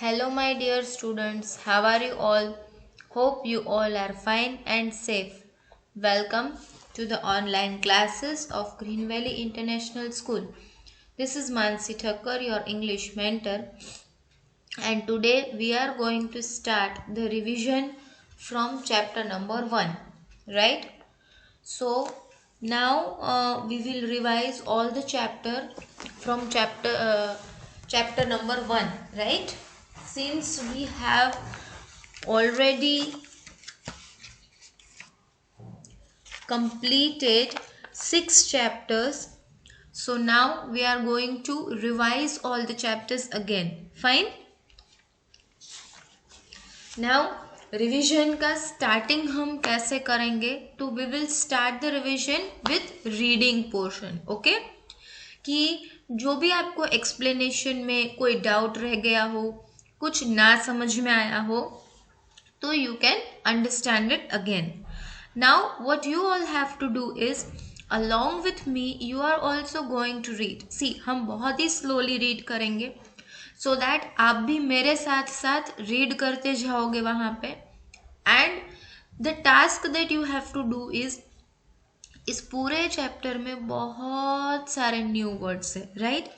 Hello, my dear students. How are you all? Hope you all are fine and safe. Welcome to the online classes of Green Valley International School. This is Mansi Thakkar, your English mentor, and today we are going to start the revision from chapter number 1. Right? So, now we will revise all the from chapter number 1, right? Since we have already completed 6 chapters, so now we are going to revise all the chapters again. Fine. Now revision का starting हम कैसे करेंगे? तो we will start the revision with reading portion. Okay, कि जो भी आपको explanation में कोई डाउट रह गया हो, कुछ ना समझ में आया हो, तो you can understand it again. Now what you all have to do is along with me you are also going to read. See, हम बहुत ही slowly read करेंगे so that आप भी मेरे साथ साथ read करते जाओगे वहाँ पे. And the task that you have to do is, इस पूरे चैप्टर में बहुत सारे न्यू वर्ड्स है, right?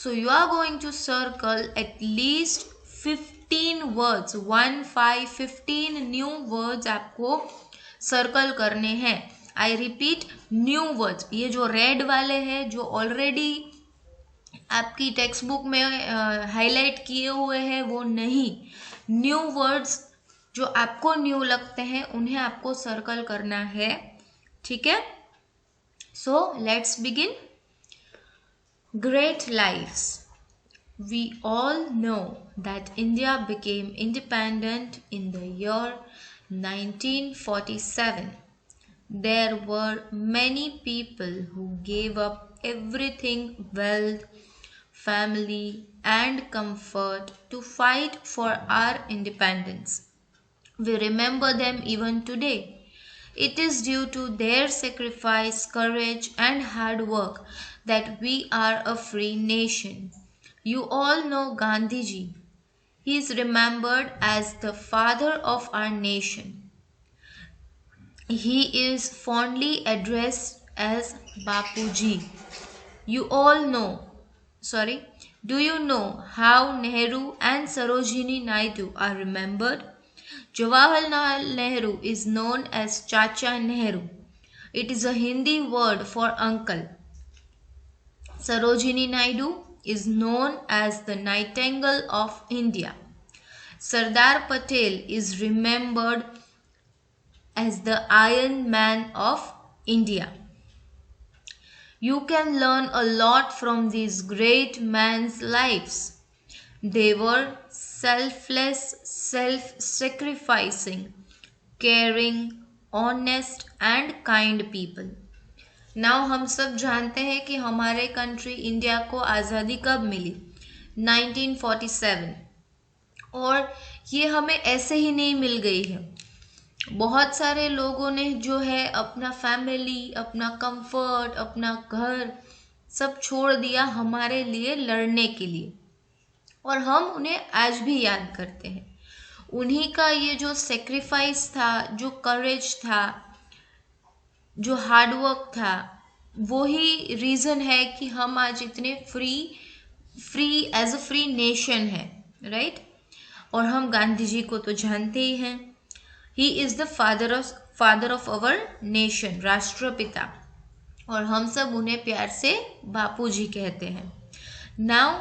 So you are going to circle at least 15 words, 15 new words आपको सर्कल करने हैं. I repeat, new words. ये जो रेड वाले हैं, जो ऑलरेडी आपकी टेक्स्ट बुक में हाईलाइट किए हुए हैं, वो नहीं. न्यू वर्ड्स जो आपको न्यू लगते हैं उन्हें आपको सर्कल करना है. ठीक है? So let's begin. Great lives. We all know that India became independent in the year 1947. There were many people who gave up everything, wealth, family, and comfort to fight for our independence. We remember them even today. It is due to their sacrifice, courage, and hard work that we are a free nation. You all know Gandhiji. He is remembered as the father of our nation. He is fondly addressed as Bapuji. You all know, do you know how Nehru and Sarojini Naidu are remembered? Jawaharlal Nehru is known as Chacha Nehru. It is a Hindi word for uncle. Sarojini Naidu is known as the Nightingale of India. Sardar Patel is remembered as the Iron Man of India. You can learn a lot from these great men's lives. They were selfless, self-sacrificing, caring, honest and kind people. Now हम सब जानते हैं कि हमारे country India को आज़ादी कब मिली? 1947. और ये हमें ऐसे ही नहीं मिल गई है. बहुत सारे लोगों ने जो है अपना फैमिली, अपना कंफर्ट, अपना घर सब छोड़ दिया हमारे लिए लड़ने के लिए, और हम उन्हें आज भी याद करते हैं. उन्हीं का ये जो सेक्रीफाइस था, जो करेज था, जो हार्डवर्क था, वो ही रीज़न है कि हम आज इतने free as a free nation है, राइट? और हम गांधी जी को तो जानते ही हैं. He is the father of our nation, राष्ट्रपिता, और हम सब उन्हें प्यार से बापू जी कहते हैं. नाउ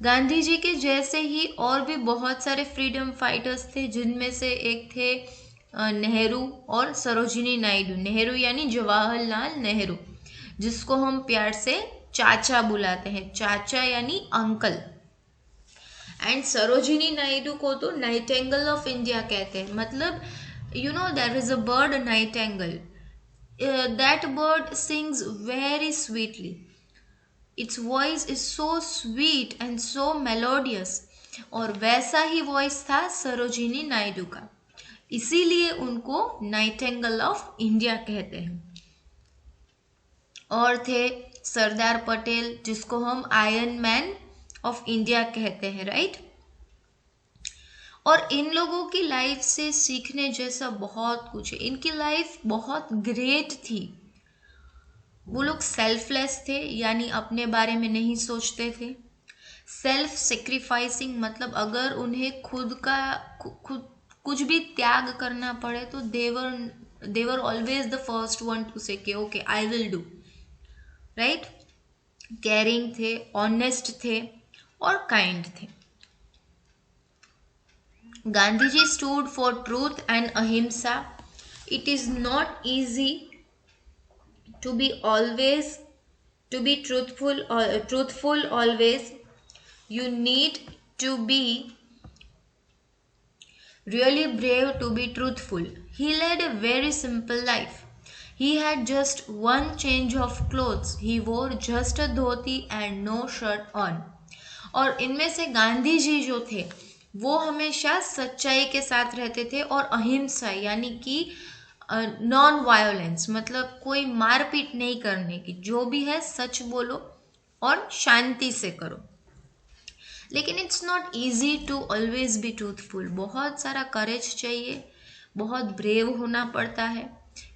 गांधी जी के जैसे ही और भी बहुत सारे फ्रीडम फाइटर्स थे, जिनमें से एक थे नेहरू और सरोजिनी नायडू. नेहरू यानी जवाहरलाल नेहरू, जिसको हम प्यार से चाचा बुलाते हैं. चाचा यानी अंकल. एंड सरोजिनी नायडू को तो नाइटेंगल ऑफ इंडिया कहते हैं. मतलब you know, there is a bird nightingale. That bird sings very sweetly. Its voice is so sweet and so melodious. और वैसा ही वॉइस था सरोजिनी नायडू का, इसीलिए उनको नाइटेंगल ऑफ इंडिया कहते हैं. और थे सरदार पटेल, जिसको हम आयरन मैन ऑफ इंडिया कहते हैं, राइट? और इन लोगों की लाइफ से सीखने जैसा बहुत कुछ है। इनकी लाइफ बहुत ग्रेट थी। वो लोग सेल्फलेस थे, यानी अपने बारे में नहीं सोचते थे। सेल्फ सेक्रीफाइसिंग मतलब अगर उन्हें खुद कुछ भी त्याग करना पड़े तो they were always the first one to say okay I will do, right. Caring थे, ऑनेस्ट थे और काइंड थे। Gandhi ji stood for truth and ahimsa. It is not easy to be always to be truthful always. You need to be really brave to be truthful. He led a very simple life. He had just one change of clothes. He wore just a dhoti and no shirt on. और इनमें से गांधी जी जो थे वो हमेशा सच्चाई के साथ रहते थे और अहिंसा यानी कि नॉन वायोलेंस, मतलब कोई मारपीट नहीं करने की, जो भी है सच बोलो और शांति से करो। लेकिन it's not easy to always be truthful. बहुत सारा करेज चाहिए, बहुत ब्रेव होना पड़ता है।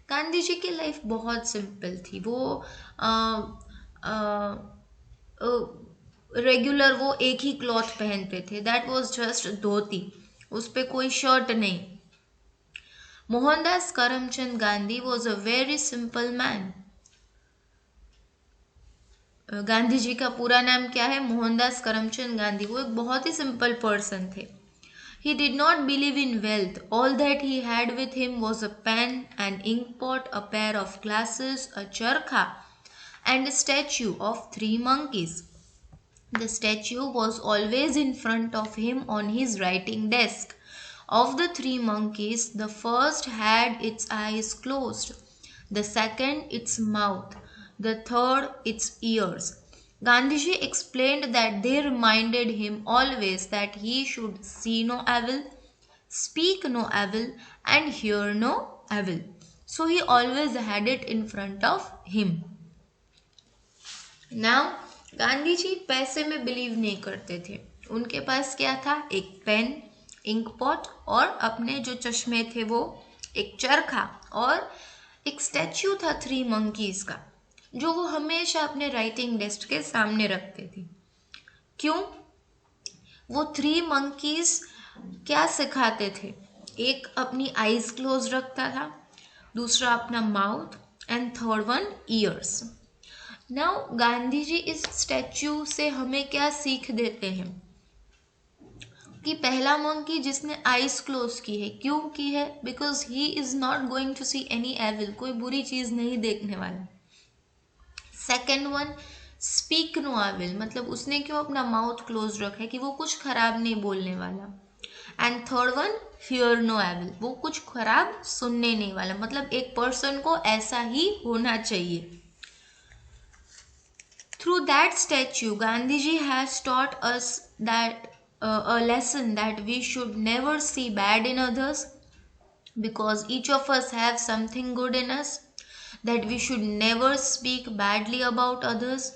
गांधी जी की लाइफ बहुत सिंपल थी। वो रेगुलर वो एक ही क्लॉथ पहनते थे, दैट वॉज जस्ट धोती, उस पर कोई शर्ट नहीं। Mohandas Karamchand Gandhi was a very simple man. Gandhi ji का पूरा नाम क्या है? मोहनदास करमचंद गांधी। वो एक बहुत ही सिंपल पर्सन थे। He did not believe in wealth. All that he had with him was a pen, an ink pot, a pair of glasses, a charkha, and a statue of 3 monkeys. The statue was always in front of him on his writing desk. Of the 3 monkeys, the first had its eyes closed, the second its mouth, the third its ears. Gandhiji explained that they reminded him always that he should see no evil, speak no evil, and hear no evil. So he always had it in front of him. Now, Gandhi ji पैसे में believe नहीं करते थे। उनके पास क्या था? एक pen, ink pot और अपने जो चश्मे थे वो एक चरखा और एक स्टैच्यू था 3 मंकीज का, जो वो हमेशा अपने राइटिंग डेस्क के सामने रखते थे। क्यों? वो 3 मंकीज क्या सिखाते थे? एक अपनी आईज क्लोज रखता था, दूसरा अपना mouth and third one ears. Now Gandhi ji इस स्टैच्यू से हमें क्या सीख देते हैं कि पहला मंकी जिसने आईज क्लोज की है, क्यों की है? Because he is not going to see any evil, कोई बुरी चीज नहीं देखने वाला। Second one, speak no evil, मतलब उसने क्यों अपना माउथ क्लोज रखा है कि वो कुछ खराब नहीं बोलने वाला। And third one, hear no evil, वो कुछ खराब सुनने नहीं वाला, मतलब एक पर्सन को ऐसा ही होना चाहिए। Through that statue, Gandhiji has taught us that a lesson that we should never see bad in others, because each of us have something good in us, that we should never speak badly about others,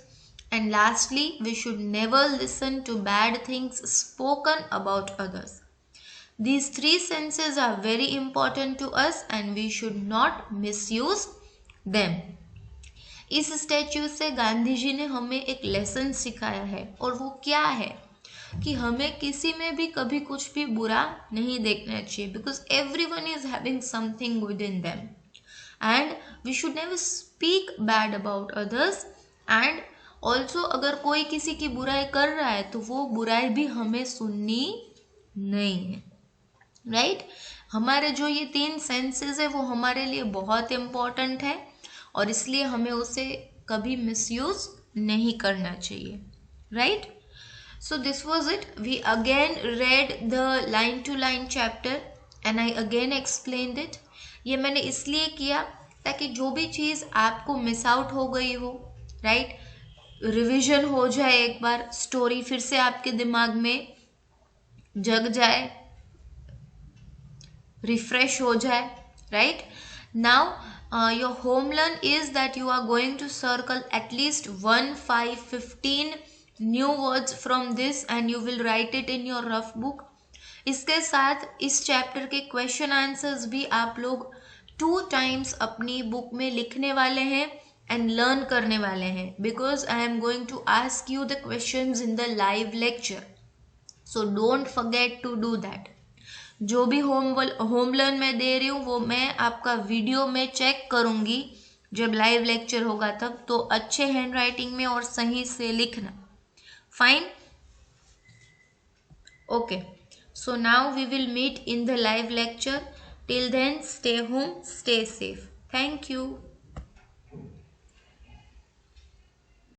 and lastly, we should never listen to bad things spoken about others. These 3 senses are very important to us and we should not misuse them. इस statue से गांधी जी ने हमें एक lesson सिखाया है, और वो क्या है कि हमें किसी में भी कभी कुछ भी बुरा नहीं देखना चाहिए, because everyone is having something good in them and we should never speak bad about others. And also अगर कोई किसी की बुराई कर रहा है तो वो बुराई भी हमें सुननी नहीं है, राइट। हमारे जो ये 3 सेंसेस है वो हमारे लिए बहुत इम्पॉर्टेंट है और इसलिए हमें उसे कभी मिसयूज नहीं करना चाहिए, right. So this was it. We again read the line to line chapter and I again explained it. ये मैंने इसलिए किया ताकि जो भी चीज़ आपको मिस आउट हो गई हो, राइट, रिविजन हो जाए, एक बार स्टोरी फिर से आपके दिमाग में जग जाए, रिफ्रेश हो जाए, right. Now your home learn is that you are going to circle at least 1, 5, 15 new words from this and you will write it in your rough book. इसके साथ इस चैप्टर के क्वेश्चन आंसर्स भी आप लोग 2 times अपनी book में लिखने वाले हैं एंड लर्न करने वाले हैं, because I am going to ask you the questions in the live lecture, so don't forget to do that. जो भी होम लर्न मैं दे रही हूँ वो मैं आपका वीडियो में चेक करूंगी जब लाइव लेक्चर होगा तब, तो अच्छे हैंड राइटिंग में और सही से लिखना। Fine, okay, so now we will meet in the live lecture. Till then, stay home, stay safe. Thank you.